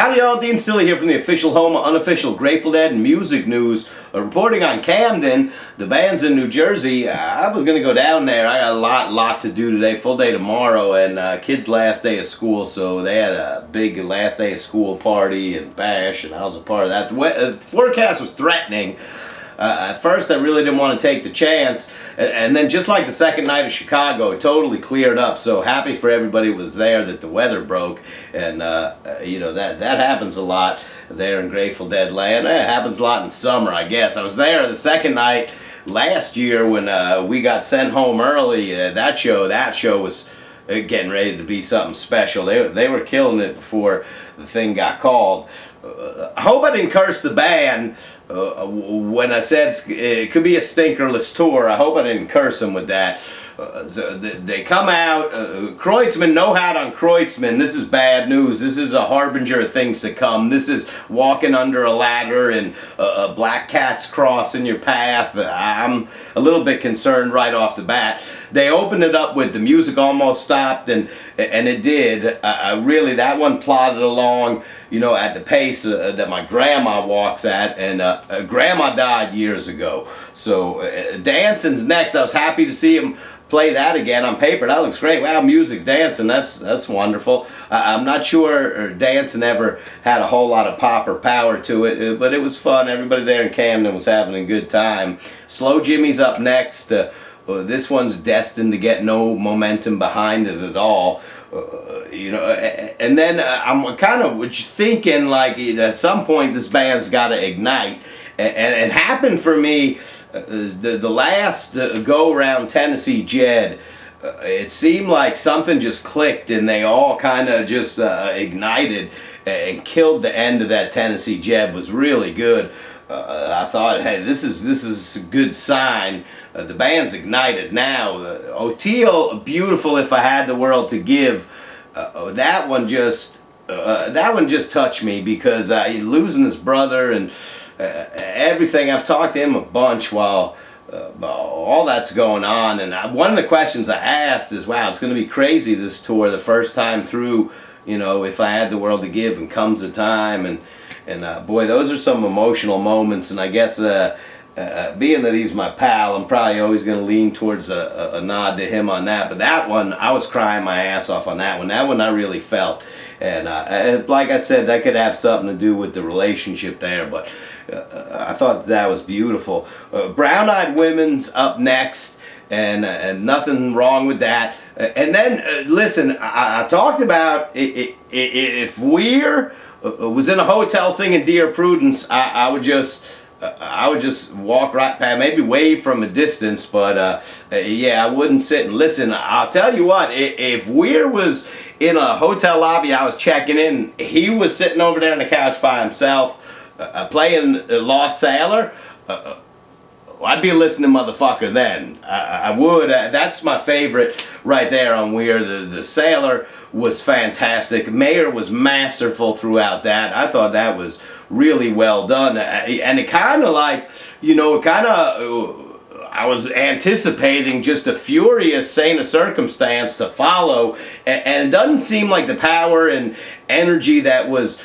Howdy y'all, Dean Stilly here from the official home of unofficial Grateful Dead music news. Reporting on Camden, the band's in New Jersey. I was going to go down there. I got a lot to do today, full day tomorrow, and kids' last day of school, so they had a big last day of school party and bash, and I was a part of that. The forecast was threatening. At first I really didn't want to take the chance, and then just like the second night of Chicago, it totally cleared up. So happy for everybody who was there that the weather broke, and you know, that happens a lot there in Grateful Dead land. It happens a lot in summer, I guess. I was there the second night last year when we got sent home early. That show was getting ready to be something special. They were killing it before the thing got called. I hope I didn't curse the band when I said it could be a stinkerless tour. I hope I didn't curse them with that. They come out, Kreutzman, no hat on Kreutzman. This is bad news. This is a harbinger of things to come. This is walking under a ladder and black cats crossing your path. I'm a little bit concerned right off the bat. They opened it up with the music almost stopped, and it did. Really, that one plodded along, you know, at the pace that my grandma walks at, and grandma died years ago. So dancing's next. I was happy to see him play that again on paper. That looks great. Wow, music, dancing, that's wonderful. I'm not sure dancing ever had a whole lot of pop or power to it, but it was fun. Everybody there in Camden was having a good time. Slow Jimmy's up next. This one's destined to get no momentum behind it at all. You know, and then I'm kind of thinking like at some point this band's got to ignite, and it happened for me the last go around Tennessee Jed. It seemed like something just clicked and they all kind of just ignited and killed the end of that Tennessee Jed. Was really good. I thought, hey, this is a good sign. The band's ignited now. Teal, beautiful. If I had the world to give, that one just touched me because losing his brother and everything. I've talked to him a bunch while all that's going on, and one of the questions I asked is, wow, it's going to be crazy this tour, the first time through. You know, if I had the world to give, and comes a time, and boy, those are some emotional moments. And I guess being that he's my pal, I'm probably always going to lean towards a nod to him on that. But that one, I was crying my ass off on that one. That one I really felt. And like I said, that could have something to do with the relationship there. But I thought that was beautiful. Brown Eyed Women's up next. And nothing wrong with that. And then, listen, I talked about if Weir was in a hotel singing Dear Prudence, I would just walk right past, maybe wave from a distance, but yeah, I wouldn't sit and listen. I'll tell you what, if Weir was in a hotel lobby, I was checking in, he was sitting over there on the couch by himself, playing Lost Sailor, I'd be a listening motherfucker then. I would. That's my favorite right there on Weir. The Sailor was fantastic. Mayer was masterful throughout that. I thought that was really well done. And it kind of like, you know, I was anticipating just a furious Saint of Circumstance to follow. And it doesn't seem like the power and energy that was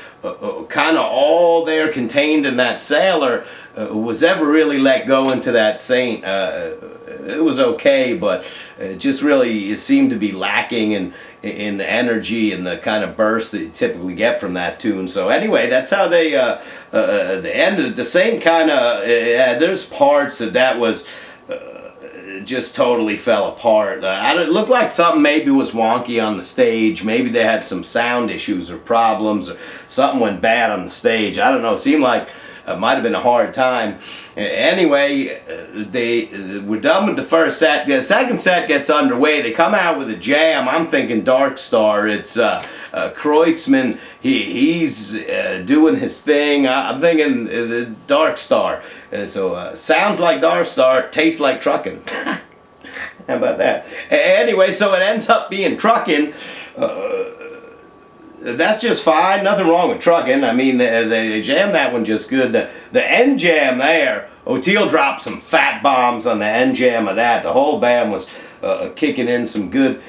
kind of all there contained in that Sailor was ever really let go into that Saint. It was okay, but it seemed to be lacking in the energy and the kind of burst that you typically get from that tune. So anyway, that's how they ended it. The Saint kind of, there's parts that was just totally fell apart. It looked like something maybe was wonky on the stage. Maybe they had some sound issues or problems, or something went bad on the stage. I don't know. It seemed like it might have been a hard time. Anyway, we're done with the first set. The second set gets underway. They come out with a jam. I'm thinking Dark Star. It's Kreutzman. He's doing his thing. I'm thinking the Dark Star. So sounds like Dark Star, tastes like trucking. How about that? Anyway, so it ends up being trucking. That's just fine. Nothing wrong with trucking. I mean, they jammed that one just good. The end jam there, Teal dropped some fat bombs on the end jam of that. The whole band was kicking in some good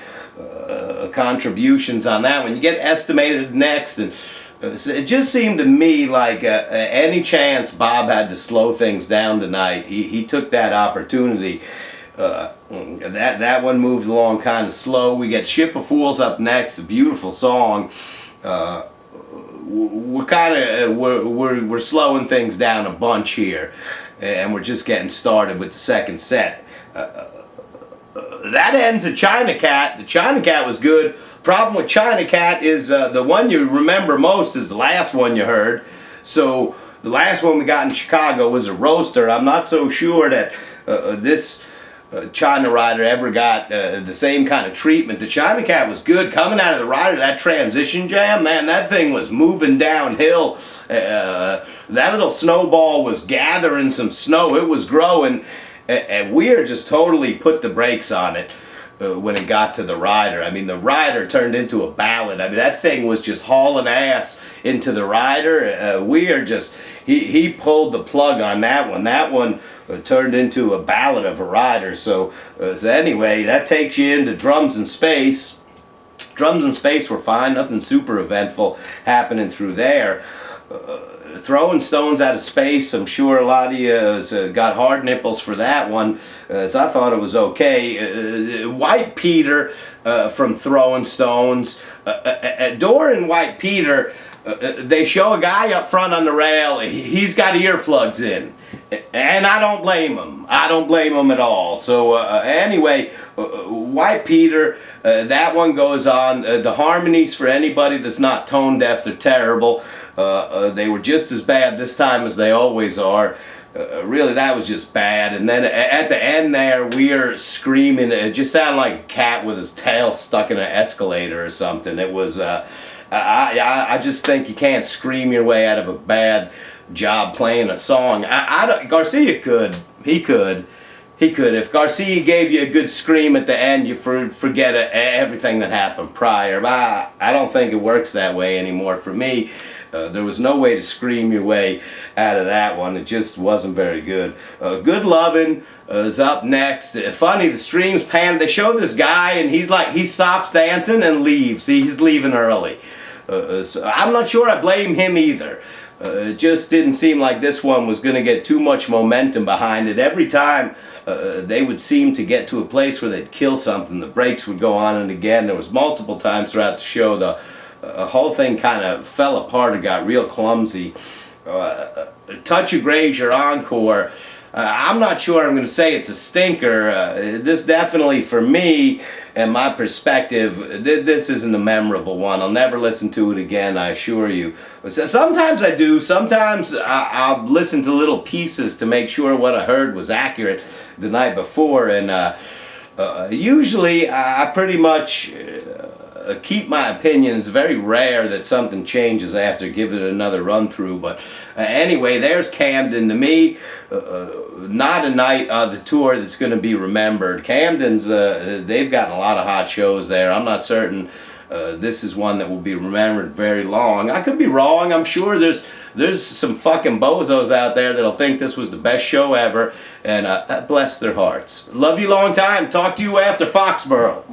contributions on that one. You get Estimated next, and So it just seemed to me like any chance Bob had to slow things down tonight, he took that opportunity. That one moved along kind of slow. We get Ship of Fools up next, a beautiful song. We're kind of we're slowing things down a bunch here, and we're just getting started with the second set. That ends at China Cat. The China Cat was good. Problem with China Cat is the one you remember most is the last one you heard. So the last one we got in Chicago was a roaster. I'm not so sure that this China Rider ever got the same kind of treatment. The China Cat was good. Coming out of the Rider, that transition jam, man, that thing was moving downhill. That little snowball was gathering some snow. It was growing. And Weir just totally put the brakes on it when it got to the Rider. I mean, the Rider turned into a ballad. I mean, that thing was just hauling ass into the Rider. Weir just, he pulled the plug on that one. That one turned into a ballad of a Rider. So anyway, that takes you into Drums in Space. Drums in Space were fine. Nothing super eventful happening through there. Throwing Stones Out of Space, I'm sure a lot of you got hard nipples for that one, so I thought it was okay. White Peter from Throwing Stones. Door and White Peter, they show a guy up front on the rail, he's got earplugs in. And I don't blame him. I don't blame him at all. So anyway, White Peter, that one goes on. The harmonies, for anybody that's not tone deaf, they're terrible. They were just as bad this time as they always are. Really, that was just bad. And then at the end there, We're screaming. It just sounded like a cat with his tail stuck in an escalator or something. It was, I just think you can't scream your way out of a bad job playing a song. Garcia could. He could. If Garcia gave you a good scream at the end, you forget everything that happened prior. But I don't think it works that way anymore for me. There was no way to scream your way out of that one. It just wasn't very good. Good Lovin' is up next. Funny, the streams pan. They show this guy and he stops dancing and leaves. He's leaving early. So I'm not sure I blame him either. It just didn't seem like this one was going to get too much momentum behind it. Every time they would seem to get to a place where they'd kill something, the brakes would go on and again. There was multiple times throughout the show the whole thing kind of fell apart and got real clumsy. Touch of Gray's your encore. I'm not sure I'm going to say it's a stinker. This definitely, for me and my perspective, this isn't a memorable one. I'll never listen to it again, I assure you. Sometimes I do. Sometimes I'll listen to little pieces to make sure what I heard was accurate the night before. And usually I pretty much keep my opinions. Very rare that something changes after giving it another run through. But anyway, there's Camden. To me, not a night on the tour that's going to be remembered. Camden's, they've gotten a lot of hot shows there. I'm not certain this is one that will be remembered very long. I could be wrong. I'm sure there's some fucking bozos out there that'll think this was the best show ever, and bless their hearts. Love you long time. Talk to you after Foxborough.